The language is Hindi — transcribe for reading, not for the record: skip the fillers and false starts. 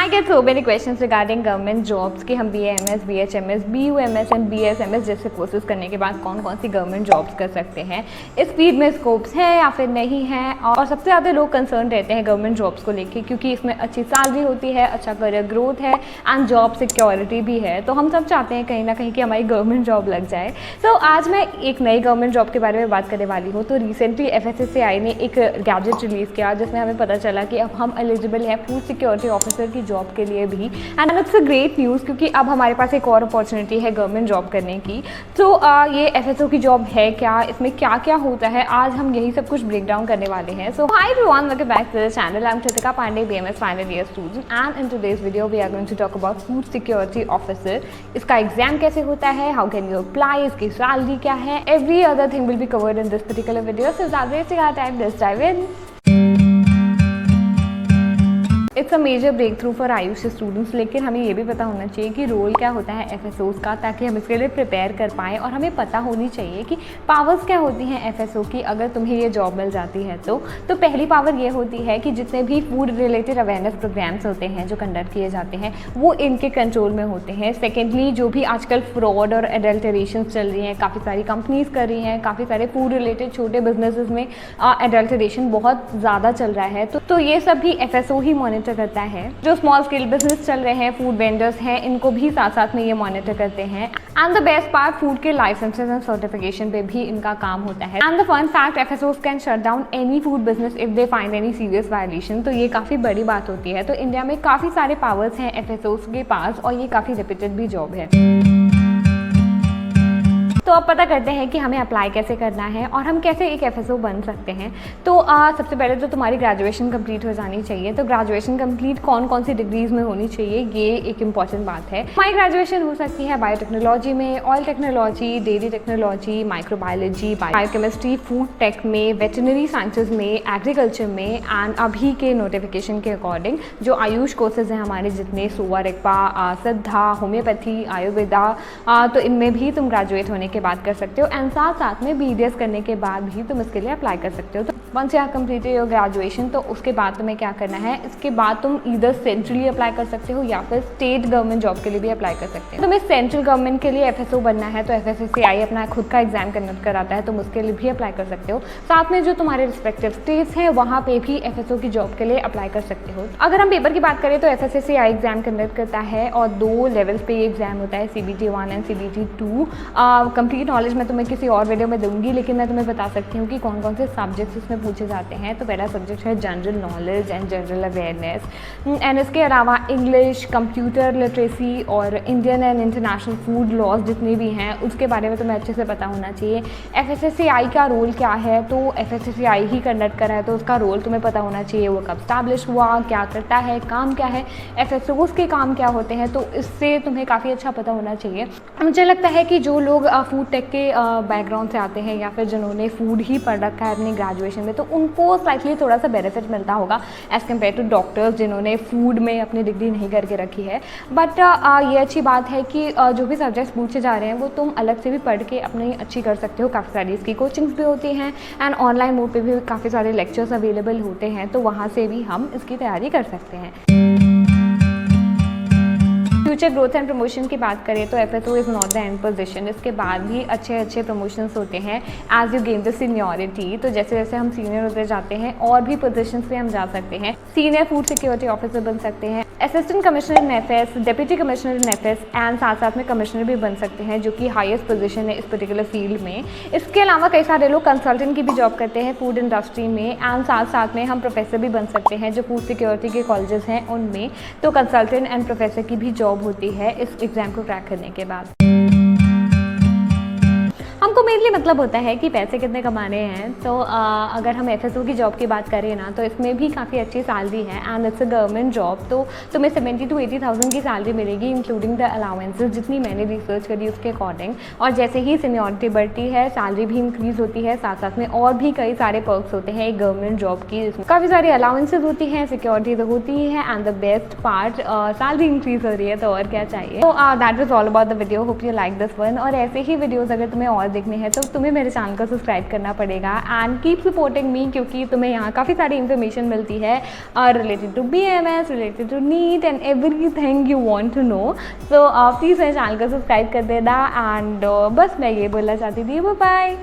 I get so many questions regarding government jobs कि हम BAMS, BHMS, BUMS and BSMS जैसे कोर्सेज करने के बाद कौन कौन सी गवर्नमेंट जॉब्स कर सकते हैं, इस फील्ड में स्कोप्स है या फिर नहीं है। और सबसे ज़्यादा लोग कंसर्न रहते हैं गवर्नमेंट जॉब्स को लेके क्योंकि इसमें अच्छी सैलरी होती है, अच्छा करियर ग्रोथ है एंड जॉब सिक्योरिटी भी है। तो हम सब चाहते हैं कहीं ना कहीं कि हमारी गवर्नमेंट जॉब लग जाए। तो आज मैं एक नई गवर्नमेंट जॉब के बारे में बात करने वाली हूँ। तो रिसेंटली FSSAI ने एक गैजेट रिलीज़ किया जिसमें हमें पता चला कि अब हम एलिजिबल हैं फूड सिक्योरिटी ऑफिसर की जॉब के लिए भी। And it's a great news क्योंकि अब हमारे पास एक और अपॉर्चुनिटी है गवर्नमेंट जॉब करने की। तो ये FSO की जॉब है क्या, इसमें क्या क्या होता है, आज हम यही सब कुछ ब्रेक डाउन करने वाले हैं। So hi everyone, welcome back to the channel. I am Kritika Pandey, BMS final year student and in today's video we are going to talk about food security officer. इसका एग्जाम कैसे होता है, हाउ कैन यू अप्लाई, इसकी सैलरी क्या है, every other thing will be covered in this particular video. So without wasting our time, let's dive in. It's a major breakthrough for Ayush students, लेकिन हमें ये भी पता होना चाहिए कि रोल क्या होता है FSOs का, ताकि हम इसके लिए प्रिपेयर कर पाएँ। और हमें पता होनी चाहिए कि पावर्स क्या होती हैं FSO की अगर तुम्हें ये जॉब मिल जाती है तो पहली पावर ये होती है कि जितने भी फूड रिलेटेड अवेयरनेस प्रोग्राम्स होते हैं जो कंडक्ट किए जाते हैं वो इनके कंट्रोल में होते हैं। सेकेंडली, जो भी आजकल फ्रॉड और एडल्टरेशन चल रही हैं, काफ़ी सारी कंपनीज कर रही हैं, काफ़ी सारे फूड रिलेटेड छोटे बिजनेसेस में एडल्टरेशन बहुत ज़्यादा चल रहा है। तो ये सब भी FSO ही मॉनिटर करता है। जो स्मॉल स्केल बिजनेस चल रहे हैं, फूड वेंडर्स हैं, इनको भी साथ साथ में ये मॉनिटर करते हैं। And the best part, food के लाइसेंसेस एंड सर्टिफिकेशन पे भी इनका काम होता है। And the fun fact, FSOs can shut down any food business if they find any serious violation. तो ये काफ़ी बड़ी बात होती है। तो इंडिया में काफ़ी सारे पावर्स हैं FSOs के पास और ये काफ़ी रेप्यूटेड भी जॉब है। तो अब पता करते हैं कि हमें अप्लाई कैसे करना है और हम कैसे एक FSO बन सकते हैं। तो सबसे पहले तो तुम्हारी ग्रेजुएशन कंप्लीट हो जानी चाहिए। तो ग्रेजुएशन कंप्लीट कौन कौन सी डिग्रीज में होनी चाहिए, ये एक इंपॉर्टेंट बात है। हमारी ग्रेजुएशन हो सकती है बायोटेक्नोलॉजी में, oil technology, dairy technology, microbiology, biochemistry, food tech में, वेटनरी साइंसेज में, एग्रीकल्चर में। एंड अभी के नोटिफिकेशन के अकॉर्डिंग जो आयुष कोर्सेज हैं हमारे जितने, सोवा, रिक्पा, सिद्धा, होम्योपैथी, आयुर्वेदा, तो इनमें भी तुम ग्रेजुएट होने के बाद कर सकते हो। एंड साथ साथ में BDS करने के बाद भी तुम इसके लिए अप्लाई कर सकते हो। तो once you have completed your graduation, तो उसके बाद तुम्हें क्या करना है, इसके बाद तुम इधर सेंट्रली अप्लाई कर सकते हो या फिर स्टेट गवर्नमेंट जॉब के लिए भी अप्लाई कर सकते हो। तुम्हें सेंट्रल गवर्नमेंट के लिए FSO बनना है तो FSSAI अपना खुद का एग्जाम कंडक्ट कराता है, तुम उसके लिए भी अप्लाई कर सकते हो। साथ में जो तुम्हारे रिस्पेक्टिव स्टेट्स हैं वहाँ पे भी FSO की जॉब के लिए अप्लाई कर सकते हो। अगर हम पेपर की बात करें तो FSSAI एग्जाम कंडक्ट करता है और 2 लेवल्स पे ये एग्जाम होता है, CBT 1 and CBT 2। Complete knowledge मैं तुम्हें किसी और वीडियो में दूंगी, लेकिन मैं तुम्हें बता सकती हूँ कि कौन कौन से सब्जेक्ट्स इसमें पूछे जाते हैं। तो पहला सब्जेक्ट है general knowledge and general awareness. And इसके अलावा इंग्लिश, कंप्यूटर लिटरेसी और Indian and international food laws जितने भी हैं उसके बारे में तुम्हें अच्छे से पता होना चाहिए। FSSAI का रोल क्या है, तो FSSAI ही कंडक्ट करा है तो उसका रोल तुम्हें पता होना चाहिए। वो कब स्टैब्लिश हुआ, क्या करता है, काम क्या है, FSOs के काम क्या होते हैं, तो इससे तुम्हें काफ़ी अच्छा पता होना चाहिए। मुझे लगता है कि जो लोग फूड टेक के बैकग्राउंड से आते हैं या फिर जिन्होंने फूड ही पढ़ रखा है अपनी ग्रेजुएशन में, तो उनको स्लाइटली थोड़ा सा बेनिफिट मिलता होगा एज़ कम्पेयर टू डॉक्टर्स जिन्होंने फूड में अपनी डिग्री नहीं करके रखी है। बट ये अच्छी बात है कि जो भी सब्जेक्ट्स पूछे जा रहे हैं वो तुम अलग से भी पढ़ के अपनी अच्छी कर सकते हो। काफ़ी सारी इसकी कोचिंग्स भी होती हैं एंड ऑनलाइन मोड पे भी काफ़ी सारे लेक्चर्स अवेलेबल होते हैं, तो वहाँ से भी हम इसकी तैयारी कर सकते हैं। फ्यूचर ग्रोथ एंड प्रमोशन की बात करें तो FSO is not the end position. इसके बाद भी अच्छे अच्छे प्रमोशंस होते हैं as you gain the seniority. तो जैसे जैसे हम सीनियर होते जाते हैं और भी पोजीशंस पे हम जा सकते हैं। सीनियर फूड सिक्योरिटी ऑफिसर बन सकते हैं, assistant commissioner in FS, deputy commissioner in FS and साथ साथ में कमिश्नर भी बन सकते हैं जो कि हाईएस्ट पोजीशन है इस पर्टिकुलर फील्ड में। इसके अलावा कई सारे लोग कंसल्टेंट की भी जॉब करते हैं फूड इंडस्ट्री में। एंड साथ साथ में हम प्रोफेसर भी बन सकते हैं जो फूड सिक्योरिटी के कॉलेजेस हैं उनमें। तो कंसल्टेंट एंड प्रोफेसर की भी जॉब होती है इस एग्जाम को क्रैक करने के बाद। हमको मेनली मतलब होता है कि पैसे कितने कमाने हैं। तो अगर हम FSO की जॉब की बात करें ना तो इसमें भी काफ़ी अच्छी सैलरी है and it's a government job. तो तुम्हें 70 to 80,000 की सैलरी मिलेगी इंक्लूडिंग द अलाउंसेस, जितनी मैंने रिसर्च करी उसके अकॉर्डिंग। और जैसे ही सीनियरिटी बढ़ती है सैलरी भी इंक्रीज़ होती है, साथ साथ में और भी कई सारे पर्क्स होते हैं एक गवर्नमेंट जॉब की, जिसमें काफ़ी सारी अलाउंसेज होती हैं, सिक्योरिटी तो होती ही है and the best part salary increase हो रही है, तो और क्या चाहिए। तो that was all about the video, hope you like this one. और ऐसे ही वीडियोज़ अगर तुम्हें और लाइफ में है तो तुम्हें मेरे चैनल को सब्सक्राइब करना पड़ेगा एंड कीप सपोर्टिंग मी, क्योंकि तुम्हें यहाँ काफ़ी सारी इन्फॉर्मेशन मिलती है related to BAMS, related to NEET and everything you want to know. So please मेरे चैनल को सब्सक्राइब कर देना एंड बस मैं ये बोलना चाहती थी, बाय बाय।